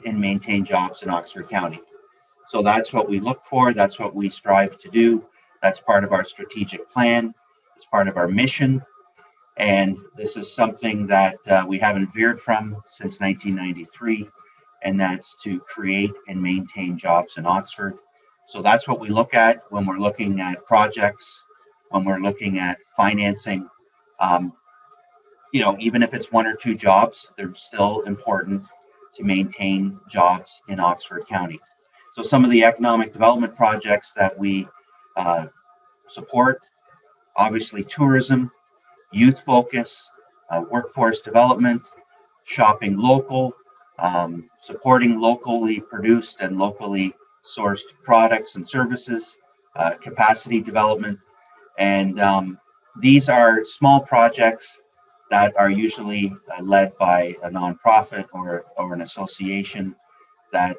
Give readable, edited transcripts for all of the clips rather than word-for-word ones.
and maintain jobs in Oxford County. So that's what we look for. That's what we strive to do. That's part of our strategic plan. It's part of our mission. And this is something that we haven't veered from since 1993, and that's to create and maintain jobs in Oxford. So that's what we look at when we're looking at projects, when we're looking at financing. Even if it's 1 or 2 jobs, they're still important to maintain jobs in Oxford County. So some of the economic development projects that we support, obviously tourism, youth focus, workforce development, shopping local, supporting locally produced and locally sourced products and services, capacity development. And these are small projects that are usually led by a nonprofit or an association that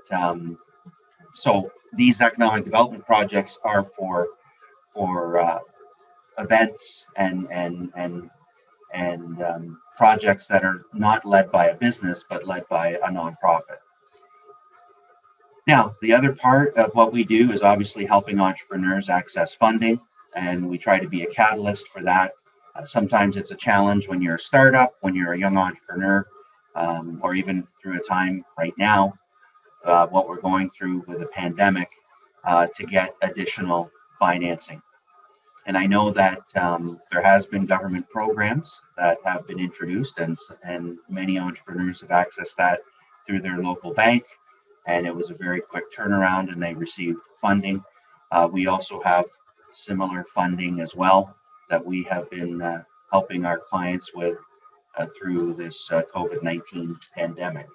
so these economic development projects are for events and projects that are not led by a business but led by a nonprofit. Now, the other part of what we do is obviously helping entrepreneurs access funding, and we try to be a catalyst for that. Sometimes it's a challenge when you're a startup, when you're a young entrepreneur, or even through a time right now, what we're going through with the pandemic, to get additional financing. And I know that there has been government programs that have been introduced, and many entrepreneurs have accessed that through their local bank, and it was a very quick turnaround, and they received funding. We also have similar funding as well that we have been helping our clients with through this COVID-19 pandemic.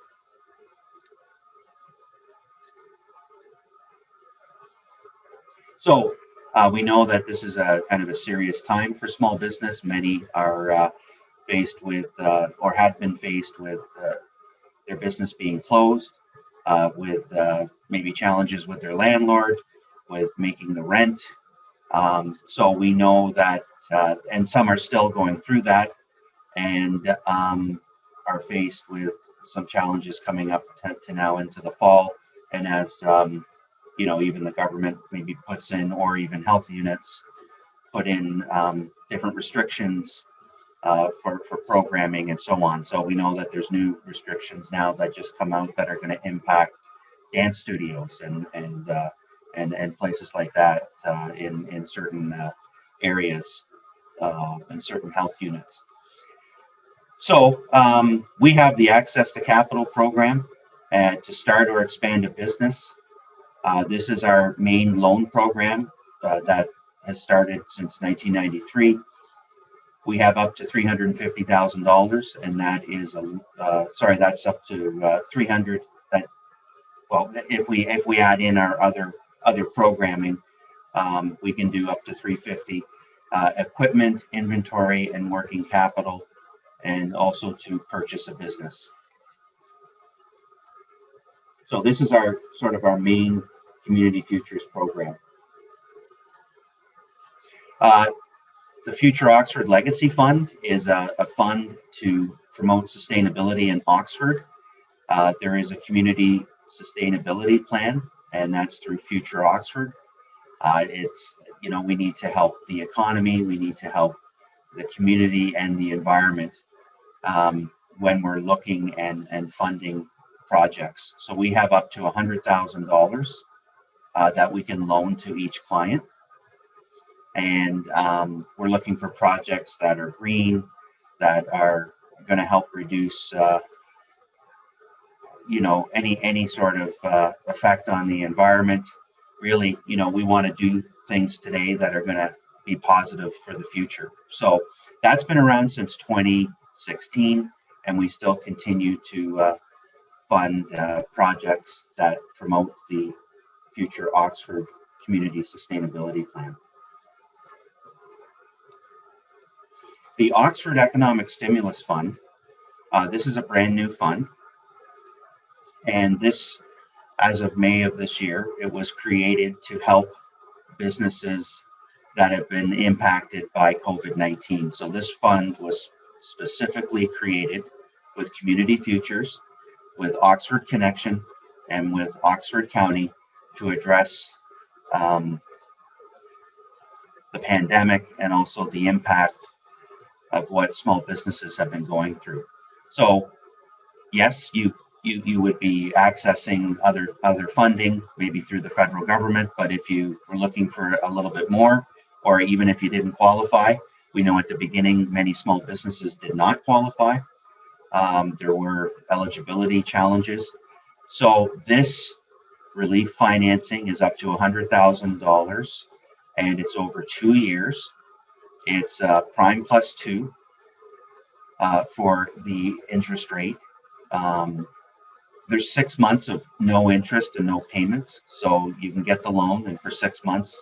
So we know that this is a kind of a serious time for small business. Many are faced with or have been faced with their business being closed, with maybe challenges with their landlord, with making the rent. So we know that, and some are still going through that, and are faced with some challenges coming up to now into the fall. And as even the government maybe puts in, or even health units put in different restrictions for programming and so on. So we know that there's new restrictions now that just come out that are going to impact dance studios and places like that in certain areas and certain health units. So we have the Access to Capital program to start or expand a business. This is our main loan program that has started since 1993. We have up to $350,000, and that is that's up to 300. That if we add in our other programming, we can do up to 350. Equipment, inventory, and working capital, and also to purchase a business. So this is our main Community Futures program. The Future Oxford Legacy Fund is a fund to promote sustainability in Oxford. There is a community sustainability plan, and that's through Future Oxford. We need to help the economy, we need to help the community and the environment when we're looking and funding projects. So we have up to $100,000 that we can loan to each client. And we're looking for projects that are green, that are going to help reduce, any sort of effect on the environment. Really, we want to do things today that are going to be positive for the future. So that's been around since 2016, and we still continue to fund projects that promote the Future Oxford Community Sustainability Plan. The Oxford Economic Stimulus Fund, this is a brand new fund, and this, as of May of this year, it was created to help businesses that have been impacted by COVID-19. So this fund was specifically created with Community Futures, with Oxford Connection, and with Oxford County to address the pandemic and also the impact of what small businesses have been going through. So yes, you would be accessing other funding, maybe through the federal government, but if you were looking for a little bit more, or even if you didn't qualify, we know at the beginning many small businesses did not qualify. There were eligibility challenges. So this relief financing is up to $100,000, and it's over 2 years. It's prime plus 2 for the interest rate. There's 6 months of no interest and no payments, so you can get the loan, and for 6 months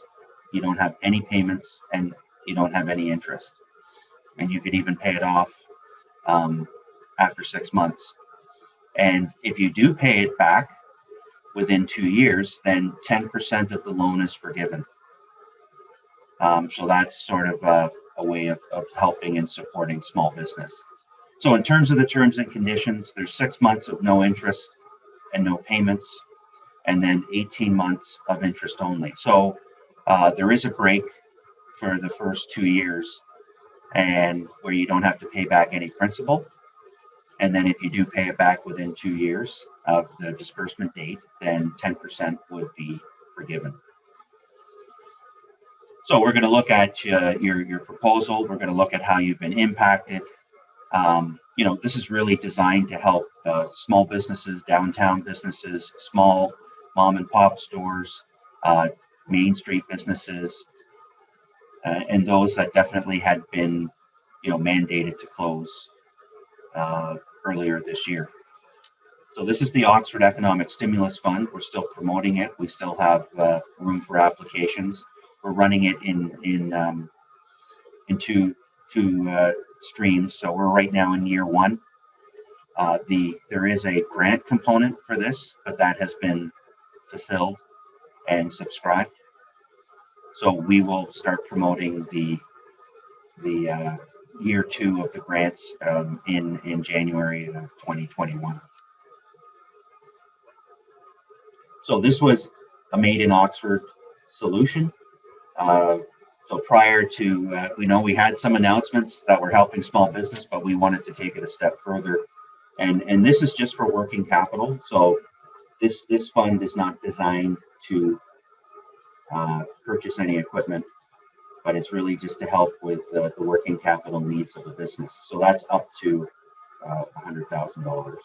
you don't have any payments and you don't have any interest, and you could even pay it off after 6 months. And if you do pay it back within 2 years, then 10% of the loan is forgiven. So that's sort of a way of helping and supporting small business. So in terms of the terms and conditions, there's 6 months of no interest and no payments, and then 18 months of interest only. So there is a break for the first 2 years, and where you don't have to pay back any principal. And then if you do pay it back within 2 years of the disbursement date, then 10% would be forgiven. So we're going to look at your proposal. We're going to look at how you've been impacted. This is really designed to help small businesses, downtown businesses, small mom and pop stores, Main Street businesses, and those that definitely had been, mandated to close earlier this year. So this is the Oxford Economic Stimulus Fund. We're still promoting it. We still have room for applications. We're running it in two streams. So we're right now in year 1. There is a grant component for this, but that has been fulfilled and subscribed. So we will start promoting the year 2 of the grants in January of 2021. So this was a Made in Oxford solution. So prior to, we had some announcements that were helping small business, but we wanted to take it a step further. And this is just for working capital. So this fund is not designed to purchase any equipment, but it's really just to help with the working capital needs of the business. So that's up to $100,000.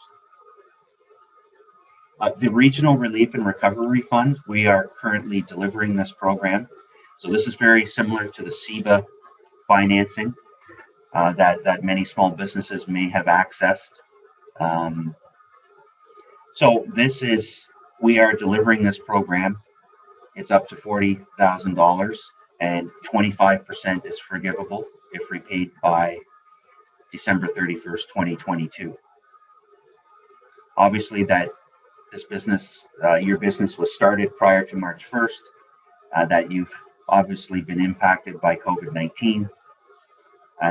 The Regional Relief and Recovery Fund, we are currently delivering this program. So this is very similar to the SBW financing that many small businesses may have accessed. So we are delivering this program. It's up to $40,000, and 25% is forgivable if repaid by December 31st, 2022. Obviously your business was started prior to March 1st, that you've obviously been impacted by COVID-19.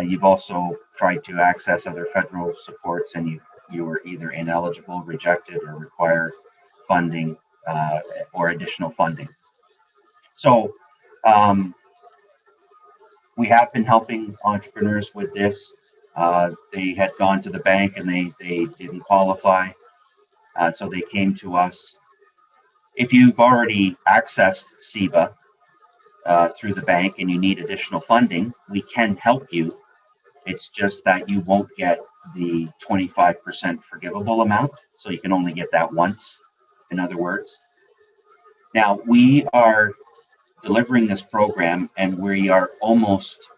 You've also tried to access other federal supports, and you were either ineligible, rejected, or required funding or additional funding. So we have been helping entrepreneurs with this. They had gone to the bank and they didn't qualify, so they came to us. If you've already accessed SBW through the bank and you need additional funding, we can help you. It's just that you won't get the 25% forgivable amount, so you can only get that once, in other words. Now, we are delivering this program, and we are almost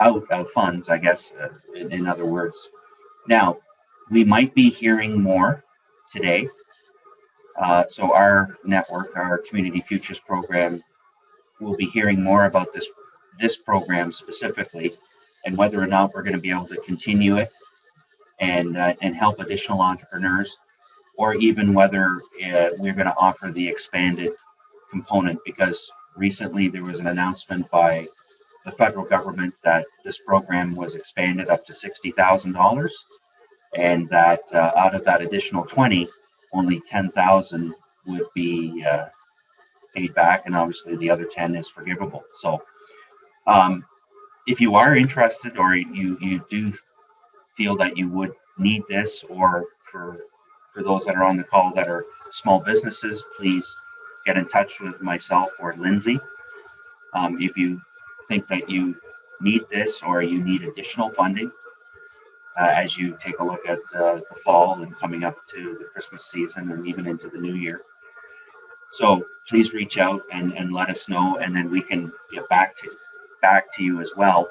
out of funds, I guess, in other words. Now, we might be hearing more today. So our network, our Community Futures program, will be hearing more about this program specifically, and whether or not we're going to be able to continue it and help additional entrepreneurs, or even whether we're going to offer the expanded component, because recently there was an announcement by the federal government that this program was expanded up to $60,000, and that out of that additional 20, only 10,000 would be paid back, and obviously the other 10 is forgivable. So if you are interested, or you do feel that you would need this, or for those that are on the call that are small businesses, please get in touch with myself or Lindsay. If you think that you need this, or you need additional funding as you take a look at the fall and coming up to the Christmas season and even into the new year. So please reach out and let us know, and then we can get back to you as well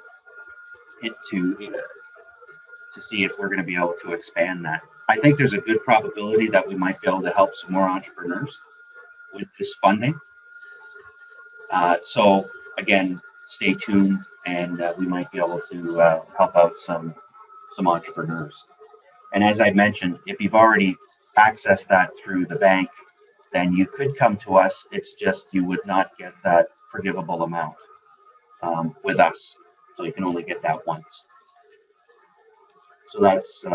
to see if we're going to be able to expand that. I think there's a good probability that we might be able to help some more entrepreneurs with this funding. So again, stay tuned, and we might be able to help out some entrepreneurs. And as I mentioned, if you've already accessed that through the bank, then you could come to us. It's just you would not get that forgivable amount with us. So you can only get that once. So that's,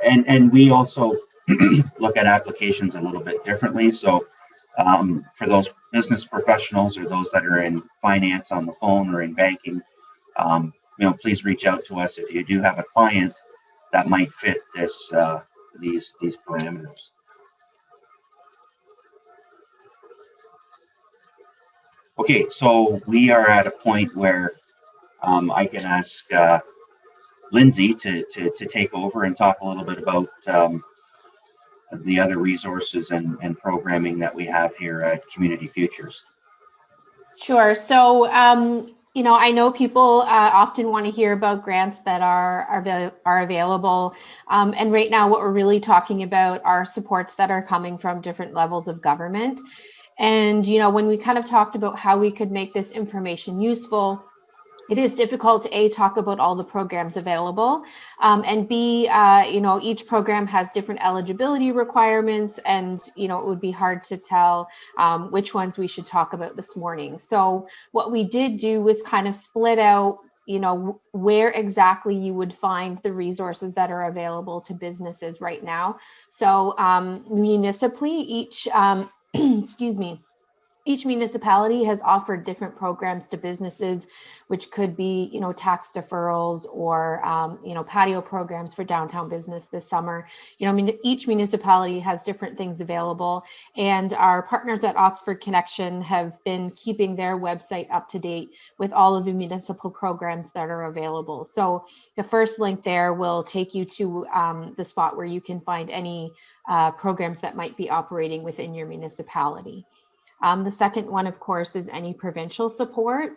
and we also look at applications a little bit differently. So for those business professionals or those that are in finance on the phone or in banking, please reach out to us if you do have a client that might fit these parameters. Okay, so we are at a point where I can ask Lindsay to take over and talk a little bit about the other resources and programming that we have here at Community Futures. Sure. So, I know people often want to hear about grants that are available. And right now, what we're really talking about are supports that are coming from different levels of government. And, when we kind of talked about how we could make this information useful, it is difficult to talk about all the programs available, and B, each program has different eligibility requirements, and it would be hard to tell which ones we should talk about this morning. So what we did do was kind of split out where exactly you would find the resources that are available to businesses right now. So municipally, each each municipality has offered different programs to businesses, which could be, tax deferrals or, patio programs for downtown business this summer. Each municipality has different things available, and our partners at Oxford Connection have been keeping their website up to date with all of the municipal programs that are available. So the first link there will take you to the spot where you can find any programs that might be operating within your municipality. The second one, of course, is any provincial support.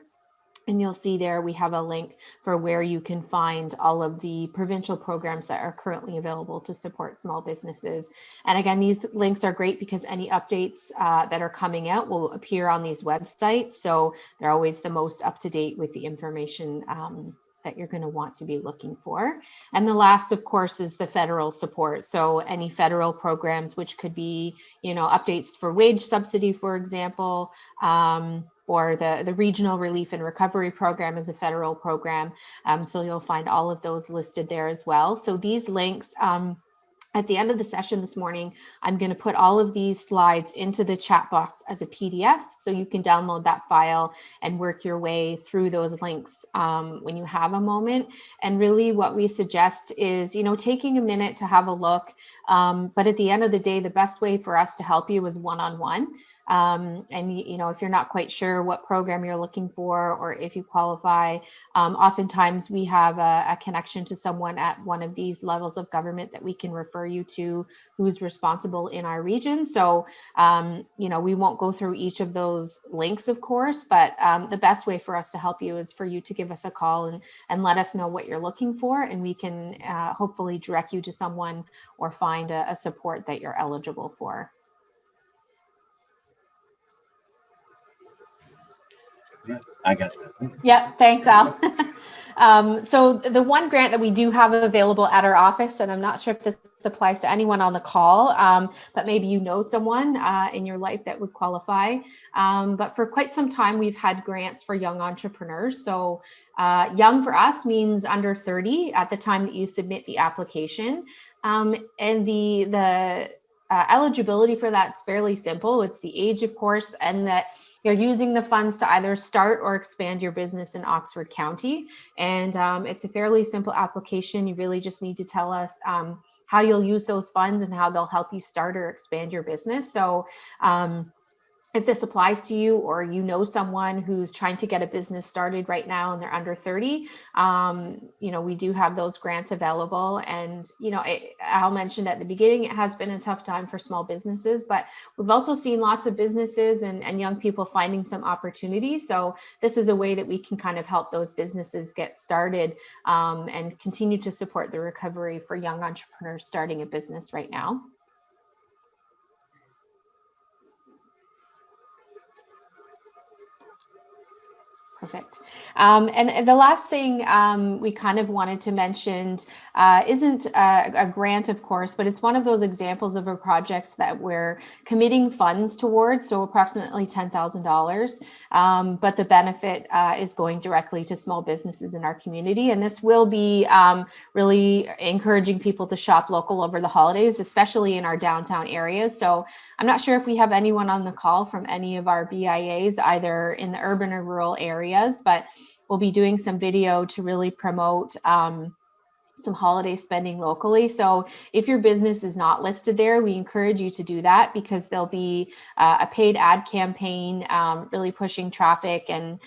And you'll see there we have a link for where you can find all of the provincial programs that are currently available to support small businesses. And again, these links are great because any updates that are coming out will appear on these websites. So they're always the most up to date with the information that you're going to want to be looking for. And the last, of course, is the federal support. So any federal programs, which could be, updates for wage subsidy, for example, or the Regional Relief and Recovery Program is a federal program. So you'll find all of those listed there as well. So these links, at the end of the session this morning, I'm going to put all of these slides into the chat box as a PDF, so you can download that file and work your way through those links when you have a moment. And really what we suggest is, taking a minute to have a look. But at the end of the day, the best way for us to help you is one-on-one. And if you're not quite sure what program you're looking for, or if you qualify, oftentimes we have a connection to someone at one of these levels of government that we can refer you to, who's responsible in our region. So we won't go through each of those links, of course, but the best way for us to help you is for you to give us a call and let us know what you're looking for, and we can hopefully direct you to someone or find a support that you're eligible for. Yeah, I got that. Yeah, thanks, Al. So the one grant that we do have available at our office, and I'm not sure if this applies to anyone on the call, but maybe you know someone in your life that would qualify. But for quite some time, we've had grants for young entrepreneurs. So young for us means under 30 at the time that you submit the application. And the eligibility for that's fairly simple. It's the age, of course, and that you're using the funds to either start or expand your business in Oxford County. And it's a fairly simple application. You really just need to tell us how you'll use those funds and how they'll help you start or expand your business. So if this applies to you, or you know someone who's trying to get a business started right now and they're under 30, we do have those grants available. And Al mentioned at the beginning, it has been a tough time for small businesses, but we've also seen lots of businesses and young people finding some opportunities. So this is a way that we can kind of help those businesses get started and continue to support the recovery for young entrepreneurs starting a business right now. Perfect. And the last thing we kind of wanted to mention isn't a grant, of course, but it's one of those examples of a project that we're committing funds towards, so approximately $10,000. But the benefit is going directly to small businesses in our community. And this will be really encouraging people to shop local over the holidays, especially in our downtown areas. So I'm not sure if we have anyone on the call from any of our BIAs, either in the urban or rural areas, but we'll be doing some video to really promote some holiday spending locally. So if your business is not listed there, we encourage you to do that, because there'll be a paid ad campaign really pushing traffic and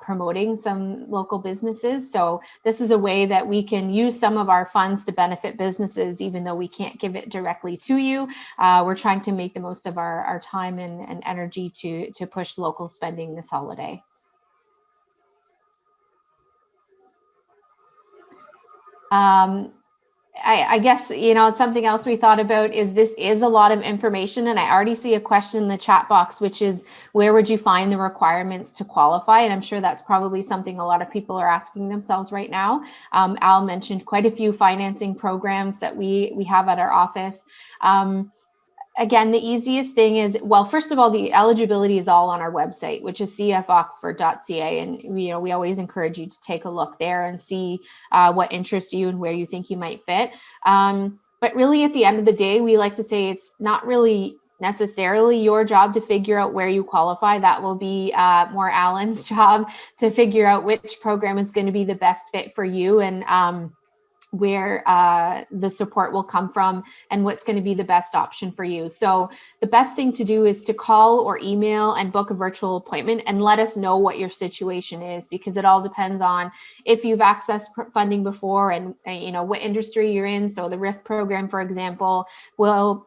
promoting some local businesses. So this is a way that we can use some of our funds to benefit businesses, even though we can't give it directly to you. We're trying to make the most of our time and energy to push local spending this holiday. I guess, something else we thought about is this is a lot of information, and I already see a question in the chat box, which is, where would you find the requirements to qualify? And I'm sure that's probably something a lot of people are asking themselves right now. Al mentioned quite a few financing programs that we have at our office. Again, the easiest thing is, well, first of all, the eligibility is all on our website, which is cfoxford.ca. And, we always encourage you to take a look there and see what interests you and where you think you might fit. But really, at the end of the day, we like to say it's not really necessarily your job to figure out where you qualify. That will be more Alan's job to figure out which program is going to be the best fit for you, and where the support will come from and what's going to be the best option for you. So the best thing to do is to call or email and book a virtual appointment and let us know what your situation is, because it all depends on if you've accessed funding before and what industry you're in. So the RIF program, for example, will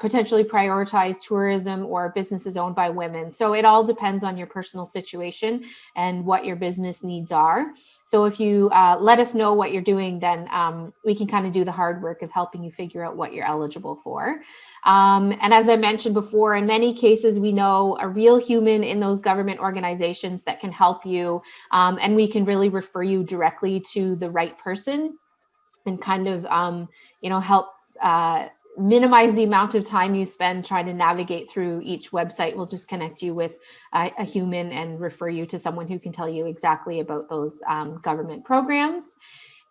potentially prioritize tourism or businesses owned by women. So it all depends on your personal situation and what your business needs are. So if you let us know what you're doing, then we can kind of do the hard work of helping you figure out what you're eligible for. And as I mentioned before, in many cases, we know a real human in those government organizations that can help you, and we can really refer you directly to the right person and kind of, help minimize the amount of time you spend trying to navigate through each website. We'll just connect you with a human and refer you to someone who can tell you exactly about those government programs.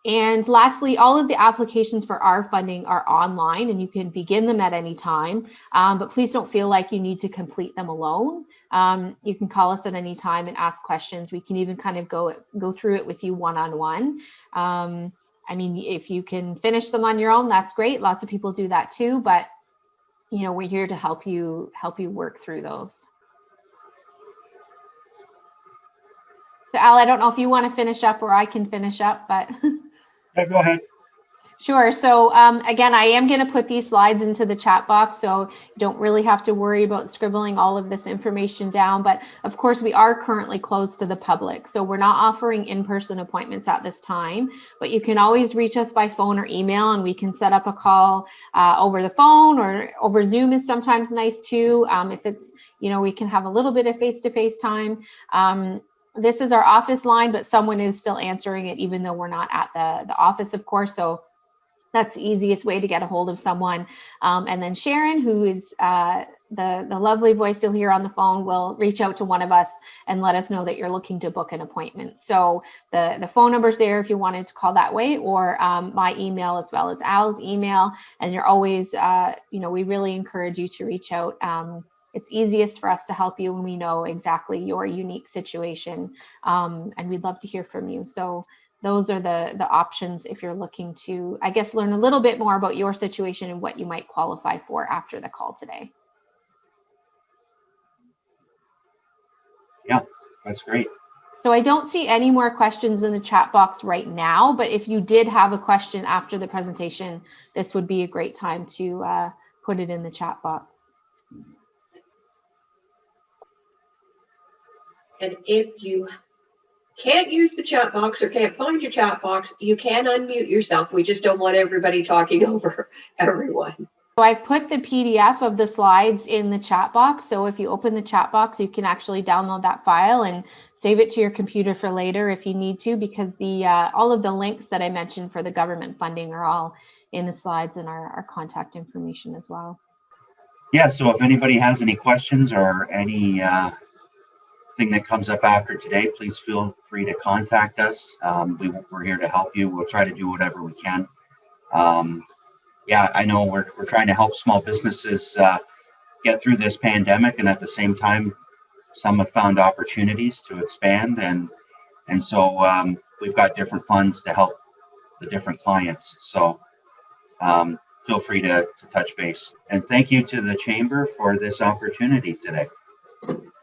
And lastly, all of the applications for our funding are online, and you can begin them at any time, but please don't feel like you need to complete them alone. You can call us at any time and ask questions. We can even kind of go through it with you one-on-one. If you can finish them on your own, that's great. Lots of people do that too, but we're here to help you work through those. So Al, I don't know if you want to finish up or I can finish up, but Yeah, go ahead. Sure. So again, I am going to put these slides into the chat box, so you don't really have to worry about scribbling all of this information down. But of course, we are currently closed to the public, so we're not offering in-person appointments at this time. But you can always reach us by phone or email, and we can set up a call over the phone, or over Zoom is sometimes nice too. If it's, we can have a little bit of face-to-face time. This is our office line, but someone is still answering it, even though we're not at the office, of course. So that's the easiest way to get a hold of someone. And then Sharon, who is the lovely voice you'll hear on the phone will reach out to one of us and let us know that you're looking to book an appointment. So the phone number's there if you wanted to call that way, or my email as well as Al's email. And you're always, we really encourage you to reach out. It's easiest for us to help you when we know exactly your unique situation, and we'd love to hear from you. So those are the options if you're looking to, I guess, learn a little bit more about your situation and what you might qualify for after the call today. Yeah, that's great. So I don't see any more questions in the chat box right now, but if you did have a question after the presentation, this would be a great time to put it in the chat box. And if you can't use the chat box or can't find your chat box, you can unmute yourself. We just don't want everybody talking over everyone. So I put the PDF of the slides in the chat box. So if you open the chat box, you can actually download that file and save it to your computer for later if you need to, because the all of the links that I mentioned for the government funding are all in the slides and our contact information as well. Yeah, so if anybody has any questions or any thing that comes up after today, please feel free to contact us. We're here to help you. We'll try to do whatever we can. Yeah, I know we're trying to help small businesses get through this pandemic, and at the same time, some have found opportunities to expand, and so we've got different funds to help the different clients. So feel free to touch base. And thank you to the Chamber for this opportunity today.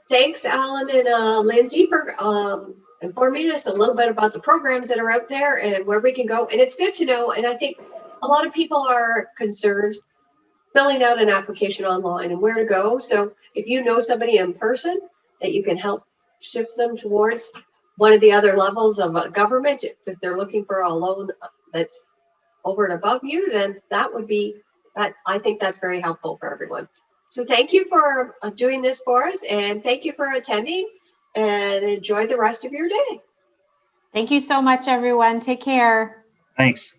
Thanks, Alan and Lindsay, for informing us a little bit about the programs that are out there and where we can go. And it's good to know. And I think a lot of people are concerned filling out an application online and where to go. So if you know somebody in person that you can help shift them towards one of the other levels of government, if they're looking for a loan that's over and above you, then that would be, that I think that's very helpful for everyone. So thank you for doing this for us, and thank you for attending, and enjoy the rest of your day. Thank you so much, everyone. Take care. Thanks.